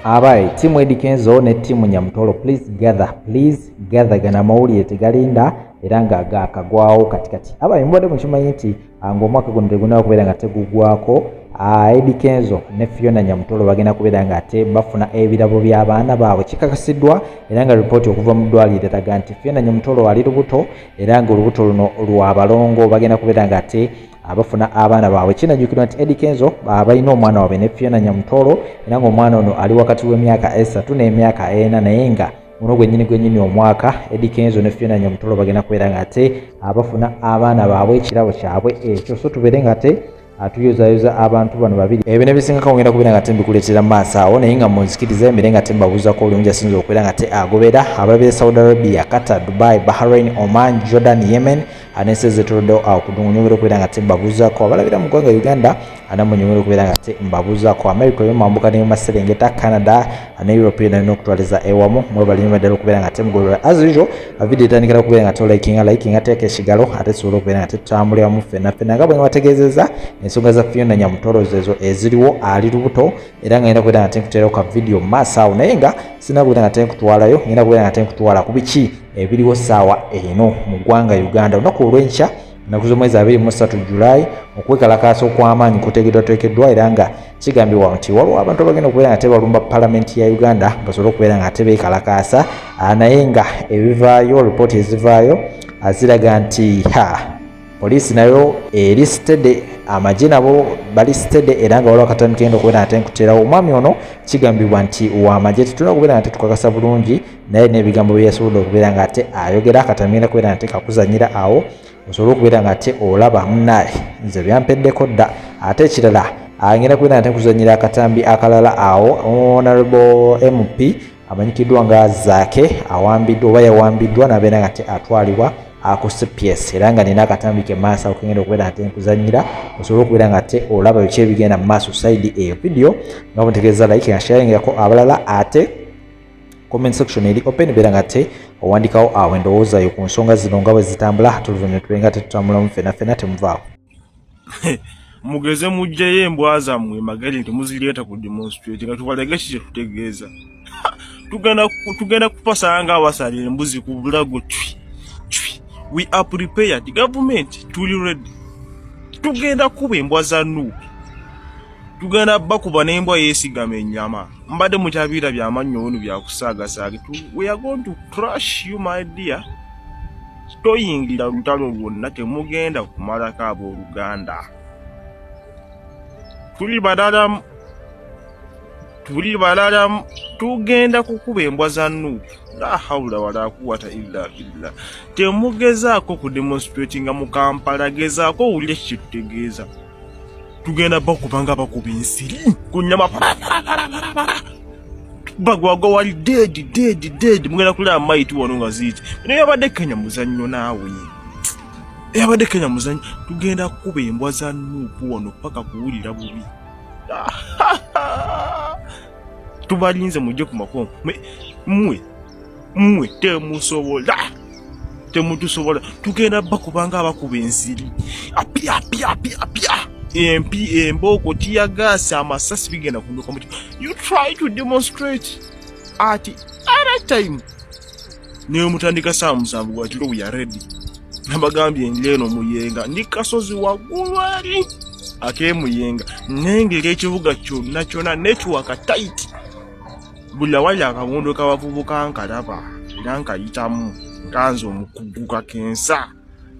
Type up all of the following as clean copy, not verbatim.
Abai, timu Eddy Kenzo ne timu Nyamutoro, please gather gana mawulire tegalinda era nga Akagwawo katikati. Abai mbadde mukimanyi nti ng'omwaka guno teguna kubeera nga tegugwako. Eddy Kenzo ne Fiona Nyamutoro bagenda kubeera nga ate bafuna ebirabo by'abaana baabwe kikakasiddwa era nga ripooti okuva mu ddwaliro eraga nti Fiona Nyamutoro ali lubuto era nga olubuto luno lwa balongo bagenda kubeera nga ate abafuna abaana baabwe. Kinajjukirwa nti Eddy Kenzo balina omwana waabwe ne Fiona Nyamutoro era ng'omwana ono ali wakati w'emyaka 3 n'emyaka 4 naye nga muno gwennyini omwaka Eddy Kenzo ne Fiona Nyamutoro bagenda kubeera nga ate abafuna abaana baabwe ekirabo kyabwe ekyo. So tubeere nga ate atuyozayoza abantu bano babiri ebyo ne bisingako ngenda kubeera nga tembikuleetera maaso awo naye nga munzikiriza emire nga tembabuuzako olungi asinza okubeera nga te agobera abalabira Saudi Arabia, Qatar, Dubai, Bahrain, Oman, Jordan, Yemen aneseze tolodde okudungunyongera okubeera nga tembabuuzako abalabira mu ggwanga Uganda anamunyongera okubeera nga tembabuuzako America yo mambuka ne mu Maserengeta, Canada ne Europe yonna okutwaliza ewamu mwebalime ddala okubeera nga temugolola as usual video etandikira okubeera nga tolikinga ateeka ekigalo ate tusobola okubeera nga tetutambulira mu ffenna nga bwe bategeezezza ensonga za Fiona Nyamutoro ezo eziriwo ali lubuto era nga ngenda kubeera nga tenkuteraho ka video maaso awo naye nga sinakubeera nga tenkutwalayo ngenda kubeera nga tenkutwala ku biki ebiriwo ssaawa eno mu ggwanga Uganda olunaku olw'enkya ennaku z'omwezi 23 Julayi okwekalakaasa okw'amaanyi kuteekeddwa era nga kigambibwa nti waliwo abantu abagenda okubeera nga tebalumba palamenti ya Uganda basobole okubeera nga tebeekalakaasa naye nga ebivaayo ripooti ezivaayo ziraga nti poliisi nayo elisitedde amagye nabo balisitedde era nga waliwo akatami kenda okubeera nga tenkuterawo omwami ono kigambibwa nti wamagye tetulina okubeera nga tetukakasa bulungi naye n'ebigambo bye yasobodde okubeera nga ate ayogera akatami kenda kubeera nga tekakuzanyira awo osobole okubeera nga ate olaba munnaye nze byampeddeko dda ate ekirala ngenda kubeera nga tekuzanyira akatambi akalala awo Honorable MP amanyikiddwa nga Zaake awambiddwa oba yawambiddwa n'abeera nga ate atwalibwa ku CPS era nga nina akatambi ke maaso okugenda okubeera nga tenkuzanyira osobole okubeera nga ate olaba biki ebigenda mu maaso side eyo video nga mutegeeza like nga sharingako abalala ate comment section eri open beera nga ate owandikawo awo endowoozayo ku nsonga zino nga bwe zitambula tuluvume tubenga tetutambulamu ffenna temuvaawo mugeze mujjayo embwa zammwe magari nti muzireeta ku demonstrate nga tubalege kiki tutegeeza tugenda kupasanga abasalira embuzi ku bulago twi. We are prepared. Government tuli ready. Tugenda kuba embwa za Nuupu. Tugenda bakuba n'embwa yeesigama ennyama. Mbadde mukyabira by'amannyo wano byakusaagasaaga. We are going to crush you my dear. Toyingira lutalo lwonna temugenda kumalako abooluganda. Tuli balala tugenda kukuba embwa za Nuupu. La hawla wala quwwata illa billah. Temugezaako ku demonstrating mu Kampala gezaako owulire kitutegeeza. Tugenda bakubanga bakuba ensiri ku nnyama bagwagwa wali dead mugenda kulaba maiti wano nga ziiti naye yabadde Kenya muzannyo naawe yabadde Kenya muzannyo tugenda kukuba embwa za Nuupu wano paka kuwulira bubi tubalinze mujje ku makomo mmwe temutusobola tugenda bakubanga abakuba ensiri apya embooko tiyagaasa amasasi bigenda kunduka muti you try to demonstrate at any time naye mutandika saa 7 gwakiro we are ready nabagambye nleeno muyenga ndi kasozi waggulu ali akemuyenga nengeri ekibuga kyonna network tight buli awali akawondo k'abavubuka nkalaba era nkayitamu nkanze omukuguka kensa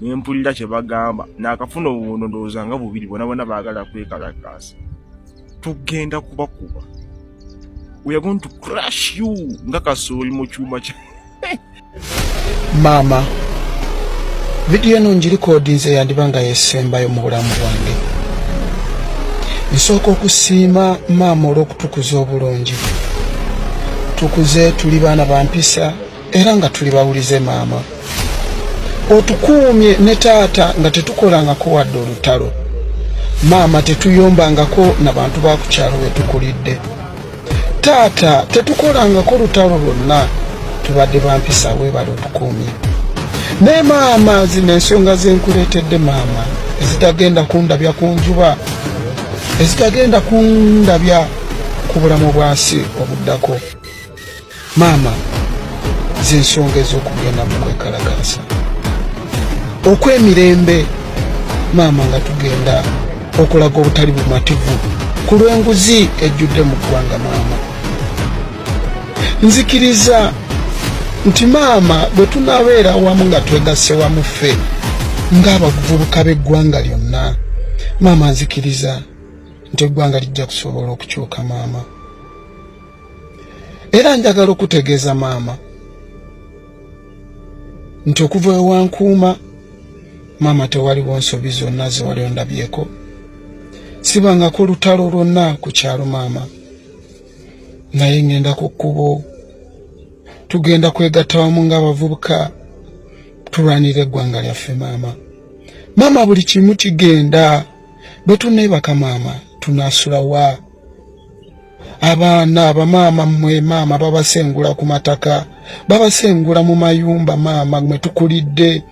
nempulira kye bagamba n'akafuna obuwondo ndowooza nga bubiri bonna baagala kwekalakaasa tugenda kubakuba we are going to crush you nga kasooli mu kyuma kya Mama video eno ngirikodinze yandibanga yesembayo mu bulamu bwange nsooka okusiima maama olw'okutukuza obulungi tukuze tuli baana bampisa era nga tuli bawulize maama otukuumye ne taata nga tetukolangako wadde olutalo maama tetuyombangako n'abantu ba ku kyalo we tukulidde taata tetukolangako lutalo lwonna tubadde bampisa weebale otukuumye ne maama zino ensonga zenkuleetedde maama ezitagenda kundabya ku njuba ezitagenda kundabya ku ku bulamu bwansi obuddako. Maama, z'ensonga ez'okugenda mu kwekalakaasa okw'emirembe. Maama, nga tugenda okulaga obutali bumativu ku lw'enguzi ejjudde mu ggwanga. Maama, nzikiriza nti maama bwe tunaabeera wamu nga twegasse wamu ffe ng'abavubuka b'eggwanga lyonna, maama nzikiriza nti eggwanga lijja kusobola okukyuka maama. Era njagala okutegeeza maama nti okuva ewankuuma maama tewaliwo nsobi zonna ze wali ondabyeko. Sibangako lutalo lwonna ku kyalo maama, naye ngenda ku kkubo, tugenda kwegatta wamu ng'abavubuka tulwanira eggwanga lyaffe maama. Maama, buli kimu kigenda. Bwe tuneebaka maama tunaasula wa? Abaana bamaama mmwe maama babasengula ku mataka, babasengula mu mayumba maama mwe tukulidde.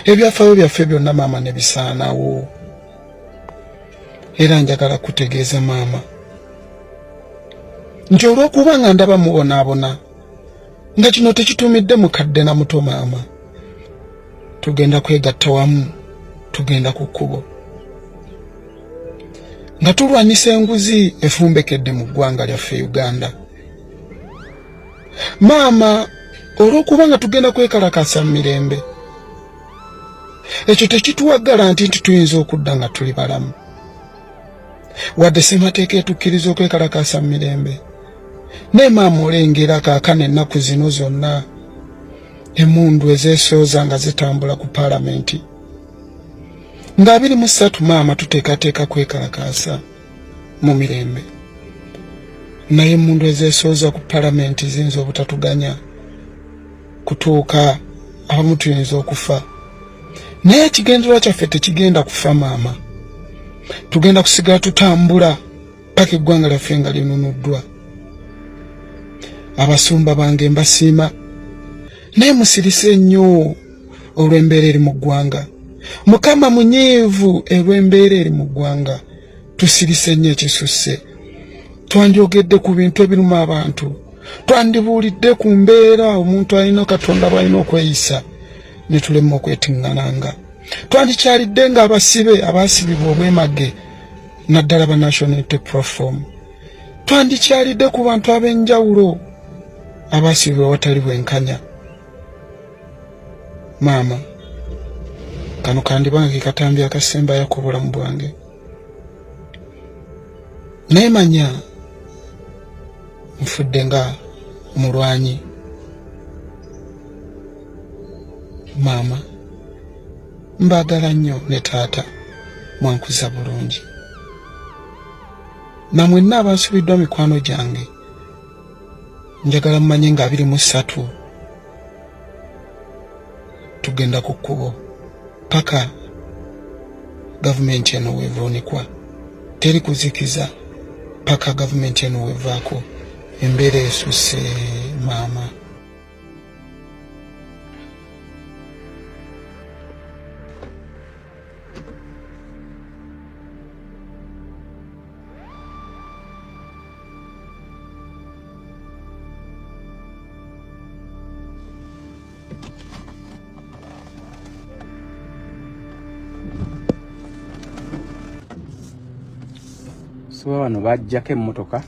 Ebyafaayo byaffe byonna maama ne bisaanawo. Era njagala kutegeeza maama nti olw'okuba nga ndaba mubonaabona nga kino tekitumidde mukadde na muto maama, tugenda kwegatta wamu, tugenda ku kkubo nga tulwanisa enguzi efumbekedde mu ggwanga lyaffe Uganda. Maama, olw'okuba nga tugenda kwekalakaasa mu mirembe, ekyo tekituwaggala nti tuyinza okudda nga tuli balamu, wadde ssemateeka etukkiriza okwekalakaasa mu mirembe. Naye maama, olengera kaakano ennaku zino zonna emmundu ezeesooza nga zitambula ku paalamenti nga 23 maama tuteekateeka kwekalakaasa mu mirembe, naye emmundu ezeesooza ku paalamenti ziyinza obutatuganya kutuuka abamu tuyinza okufa. Naye ekigendererwa kyaffe tekigenda kufa maama, tugenda kusigala tutambula paka eggwanga lyaffe nga linunuddwa. Abasumba bange mbasiima, naye musirise nnyo olw'embeera eri mu ggwanga. Mukama munyiivu olw'embeera eri mu ggwanga, tusirise nnyo ekisusse. Twandyogedde ku bintu ebiruma abantu, twandibuulidde ku mbeera omuntu alina Katonda bw'alina okweyisa, ne tulema okwetiŋŋananga. Twandikyalidde nga abasibe abaasibibwa obwemage naddala ba National Unity Platform. Twandikyalidde ku bantu ab'enjawulo abaasibibwa awatali bwenkanya. Maama, kano kandibange katambi akasembayo ku bulamu bwange, naye manya nfudde nga mulwanyi. Maama, mbaagala nnyo ne taata, mwankuza bulungi. Namwenna abansubiddwa mikwano gyange, njagala mumanye nga 23 tugenda ku kkubo paka gavumenti eno weevvuunikwa. Teri kuzikiza paka gavumenti eno weevaako. Embeera esusse maama. So wano bajjako emmotoka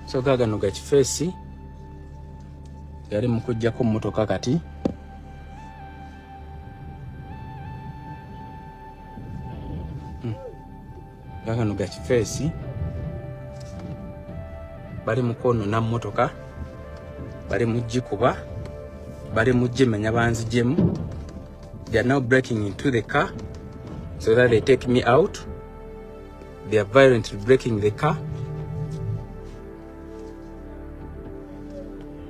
so gagano gakifeesi yali mukujjako mmotoka kati gagano gakifeesi bali mukono na mmotoka bali mujikuba bali mujimenya banzijemu. They are now breaking into the car so that they take me out. They are violently breaking the car.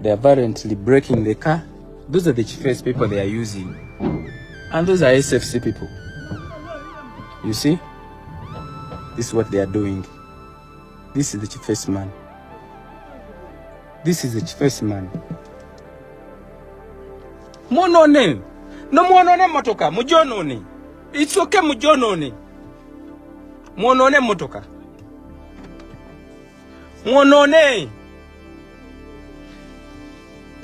They are violently breaking the car. Those are the chiefest people they are using, and those are SFC people. You see, this is what they are doing. This is the chiefest man. This is the chiefest man. Mwonone. No mwonone motoka. Mujonone. It's okay mujonone. Mwonone motoka. Mwonone.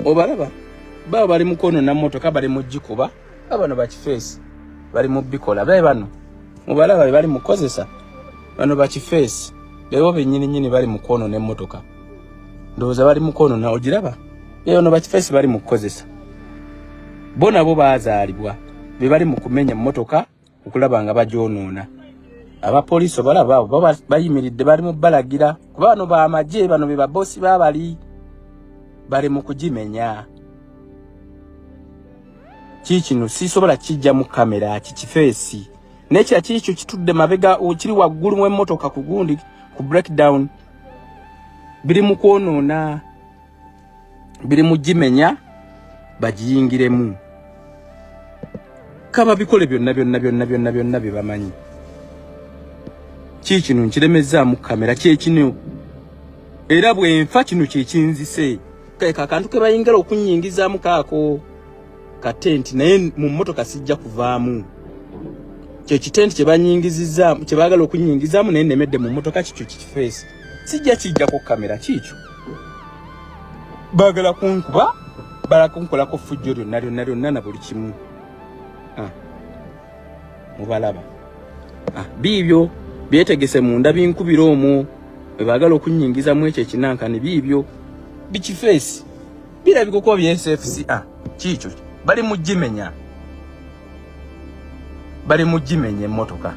Obalaba. Baba bali mukono na motoka bali mujikuba. Abano bakifeesi. Bali mubikola. Bae bano. Mubalaba bali mukozesa. Bano bakifeesi. Leo benyini bali mukono ne motoka. Ndoza bali mukono na ogiraba. Leo no bakifeesi bali mukozesa. Bona bo bazaalibwa. Be bali mukumenya motoka okulaba nga bajonoona. Aba police balaba baba bayimiridde bali mu balagira. Kubano ba amaje bano be babosi babali. Bali mukujimenya. Kikino sisobola kijja mu kamera kikifeesi. Nekya kikyo kitudde mabega okiri waggulu mu emotoka ku gundi ku breakdown. Biri mu kwonoona. Biri mu jimenya bajiyingiremu. Kaba bikole byonna bamanyi. Kikino nkiremeza mu kamera kyekino. Era bwenfa kino kyekinzise. Kaka kantu ke bayingira okunyingiza mu kaako. Katenti naye mu motoka sijja kuvaamu. Kye kitenti kye banyingiziza kye baagala okunyingizamu naye nemedde mu motoka kikyo kifeesi. Sijja kijja ku kamera kikyo. Baagala kunkuba bala kunkola ko fujjo lyonna na buli kimu. Mubalaba. Bibyo byetegese munda binkubira omwo bwe baagala okunyingiza mu ekyo ekinankani bibyo bikifeesi. Birabika ko bya SFC kikyo bali mujimenya. Bali mujimenya emotoka.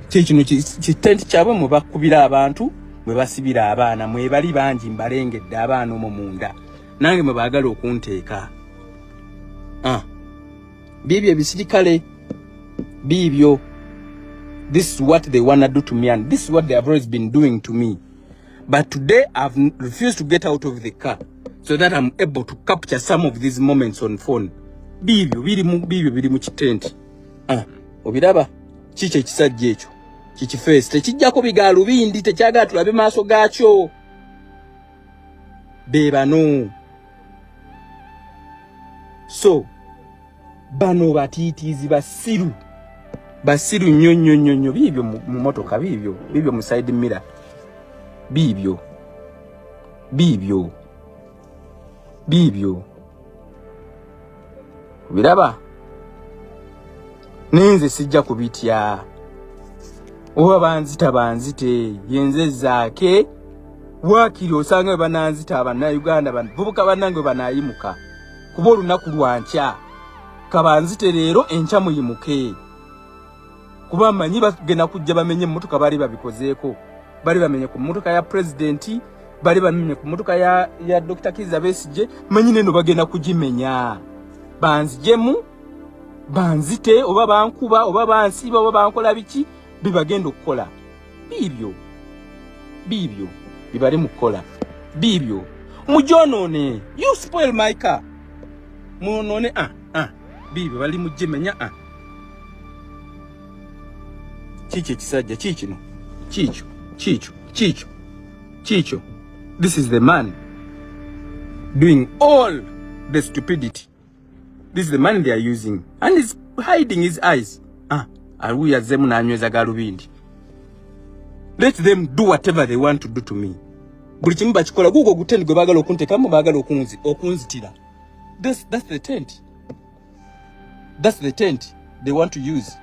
Kikino kitenti kyabwe mu bakubira abantu mwe basibira abaana mwe bali bangi mbalengedde abaana omwo munda. Nange mwe baagala okunteeka. Bibyo ebisirikale bibyo. This is what they wanna do to me and this is what they have always been doing to me. But today I've refused to get out of the car so that I'm able to capture some of these moments on phone. Bibyo biri mu kitenti. Obiraba kiche ekisajja ekyo kikifeesi tekijjako bigalu bindi tekyaga tulabe maaso gaakyo. Bebano. So bano batiitiizi basiru nnyo bibyo mu motoka bibyo mu side mirror bibyo biraba nenze sijja kubitya oba banzite yenze zaake wakiri osanga bananzita abana Uganda vubuka banange banayimuka kuba olunaku lwankya kabanzite leero enkya muyimuke kuba manyi bagenda kujja bamenye mmotoka bali babikozeeko bali bamenye ku mmotoka ya president bali bamenye ku mmotoka ya Dr. Kizza Besigye manyi neno bagenda kujimenya banzijemu banzite oba bankuba oba bansiba oba bankola biki bibagenda okukola bibyo bibali mukola bibyo mujonone you spoil my car munone bibyo bali mujimenya chiche kisajja chichino chicho this is the man doing all the stupidity. This is the man they are using and he's hiding his eyes. Aruya zemu na anyweza galubindi. Let them do whatever they want to do to me. Buli kimu bakikola gugo gutendi gwe bagala okunteka mu bagala okunzitira. That's the tent. That's the tent they want to use.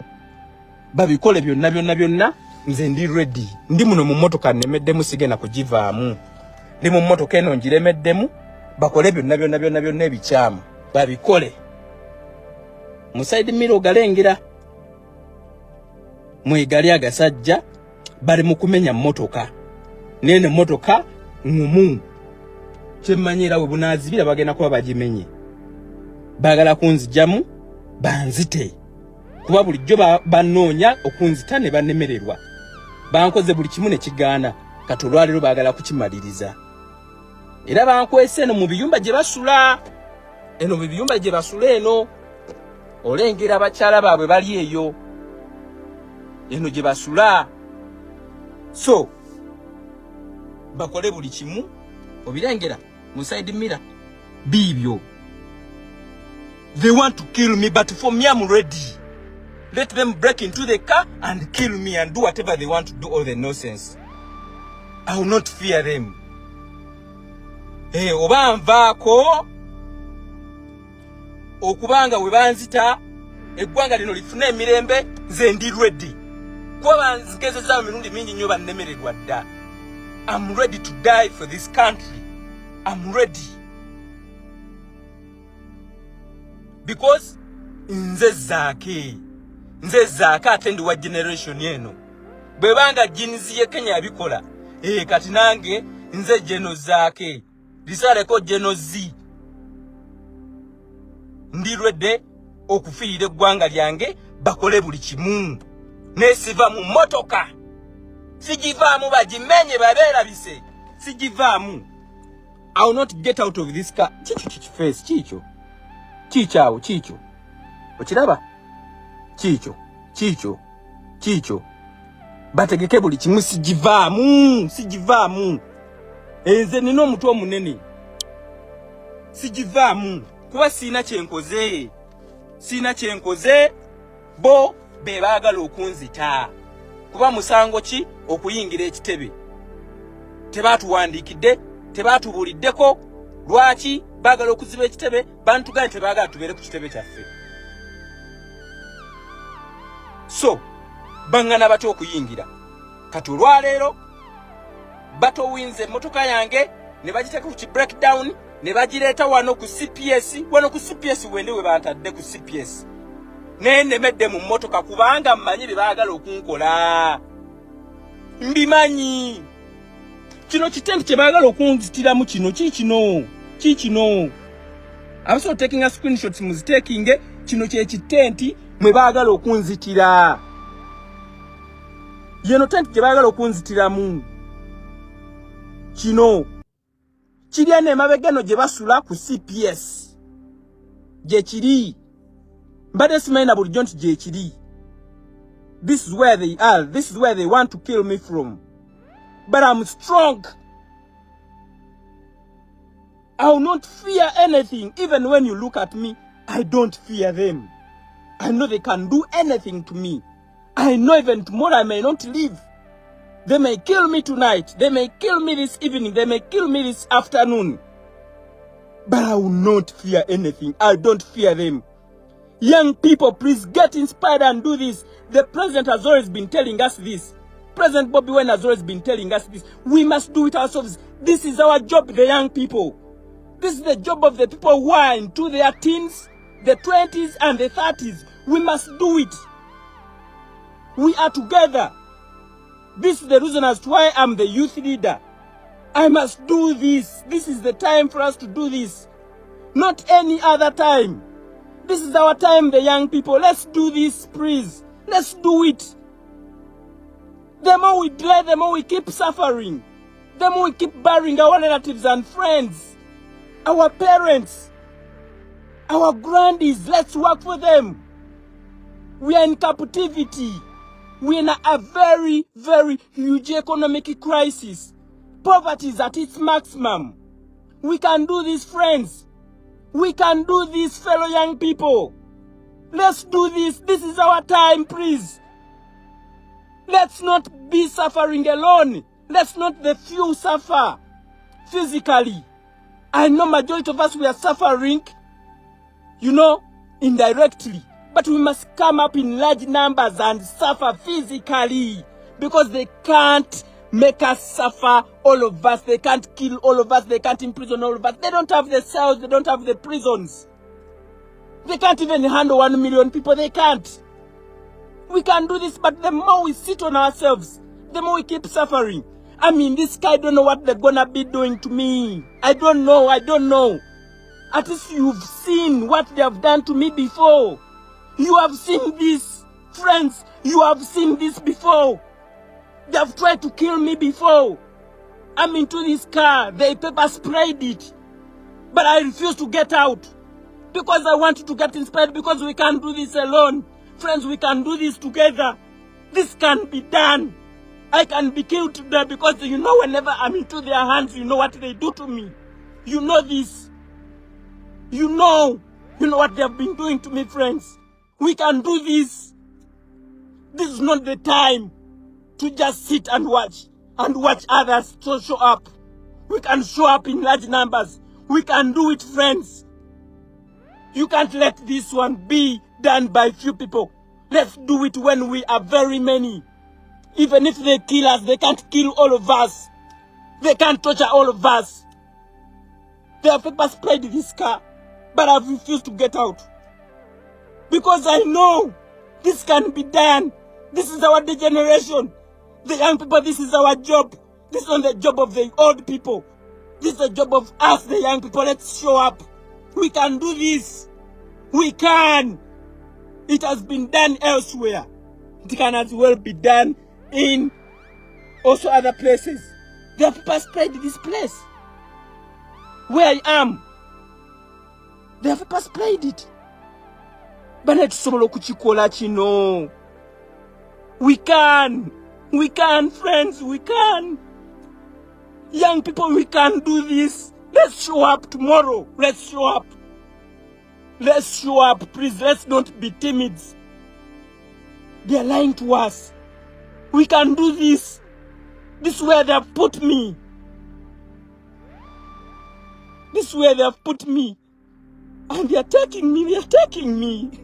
Babikole byonna nze ndi ready. Ndi muno mu motoka nemeddemu sigena kugivaamu. Ndi mu motoka eno ngiremeddemu bakole byonna ebikyamu. Babikole. Mu side mirror galengera. Mwegali agasajja bali mu kumenya motoka. Nene motoka ngumu. Kyemmanyira we bunazibira bagenda kuba bagimenye. Bagala kunzijamu banzite. Kuba bulijjo banoonya okunzita ne banemererwa. Bankoze buli kimu ne kigaana katolwaliro bagala kukimaliriza. Era bankwese no mu biyumba gye basula. Eno mu biyumba gye basula eno. Olengera abakyala baabwe bali eyo. Eno gye basula. So bakole buli kimu obirengera mu side mirror Bibyo. They want to kill me, but for me, I'm ready. Let them break into the car and kill me and do whatever they want to do, all the nonsense. I will not fear them. Hey, oba nvaako okubanga we banzita eggwanga lino lifune emirembe nze ndi ready. Kuba banzigezezaamu mirundi mingi nnyo bannemererwa dda. I'm ready to die for this country. I'm ready. Because nze zaake ate ndi wa generation eno. Bwebanga jinzi ye Kenya abikola. Kati nange nze jeno zaake. Lisaleko jeno zi. Ndi ready okufiirira eggwanga lyange bakole buli kimu. Nesiva mu motoka. Sijivaamu bajimenye babeerabise. Sijivaamu. I will not get out of this car. Chicho face chicho. Chichawo chicho. Okiraba? Chicho. Bategeke buli kimu sijivaamu. Enze nina omutwe omunene. Sijivaamu. Kuba sina kyenkoze. Bo be baagala okunzita. Kuba musango ki okuyingira ekitebe. Tebaatuwandiikidde, tebaatubuuliddeko. Lwaki baagala okuziba ekitebe, bantu gani tebaagala tubeere ku kitebe kyaffe. So, bangana batya okuyingira. Kati olwaleero batowinze emmotoka yange ne bagiteeka ku breakdown ne bagireeta wano ku CPS. Wano ku CPS wende we bantadde ku CPS. Nemedde mu mmotoka kubanga mmanyi bye baagala okunkola. Mbimanyi. Kino kitendo kye baagala okunzitiramu kino kikino. I'm so taking a screenshots muzitekinge kino kye kitenti mwe baagala okunzitira. Yeno tenti kye baagala okunzitiramu. Kino. Kiri ene mabegano gye basula ku CPS. Gye kiri. Mbade simaina bulijjo nti gye kiri. This is where they are. This is where they want to kill me from. But I'm strong. I will not fear anything. Even when you look at me, I don't fear them. I know they can do anything to me. I know even tomorrow I may not live. They may kill me tonight. They may kill me this evening. They may kill me this afternoon. But I will not fear anything. I don't fear them. Young people, please get inspired and do this. The president has always been telling us this. President Bobby Wine has always been telling us this. We must do it ourselves. This is our job, the young people. This is the job of the people who are into their teens, the 20s and the 30s. We must do it. We are together. This is the reason as to why I'm the youth leader. I must do this. This is the time for us to do this. Not any other time. This is our time, the young people. Let's do this, please. Let's do it. The more we delay, the more we keep suffering. The more we keep burying our relatives and friends. Our parents. Our grandies. Let's work for them. We are in captivity. We are in a very, very huge economic crisis. Poverty is at its maximum. We can do this, friends. We can do this, fellow young people. Let's do this. This is our time, please. Let's not be suffering alone. Let's not the few suffer physically. I know majority of us, we are suffering, indirectly. But we must come up in large numbers and suffer physically. Because they can't make us suffer, all of us. They can't kill all of us. They can't imprison all of us. They don't have the cells. They don't have the prisons. They can't even handle 1 million people. They can't. We can do this, but the more we sit on ourselves, the more we keep suffering. I mean, this guy don't know what they're gonna be doing to me. I don't know. At least you've seen what they have done to me before. You have seen this, friends. You have seen this before. They have tried to kill me before. I'm into this car. They pepper sprayed it. But I refuse to get out. Because I want to get inspired. Because we can't do this alone. Friends, we can do this together. This can be done. I can be killed today because whenever I'm into their hands, you know what they do to me. You know this. You know what they have been doing to me, friends. We can do this. This is not the time to just sit and watch others to show up. We can show up in large numbers. We can do it, friends. You can't let this one be done by few people. Let's do it when we are very many. Even if they kill us, they can't kill all of us. They can't torture all of us. They have pepper sprayed this car, but I've refused to get out. Because I know this can be done. This is our generation. The young people, this is our job. This is not the job of the old people. This is the job of us, the young people. Let's show up. We can do this. We can. It has been done elsewhere. It can as well be done in also other places. They have pepper sprayed this place. Where I am. They have pepper sprayed it. But let's no. We can. We can, friends. We can. Young people, we can do this. Let's show up tomorrow. Let's show up. Let's show up. Please, let's not be timid. They are lying to us. We can do this. This is where they have put me. This is where they have put me. And they are taking me. They are taking me.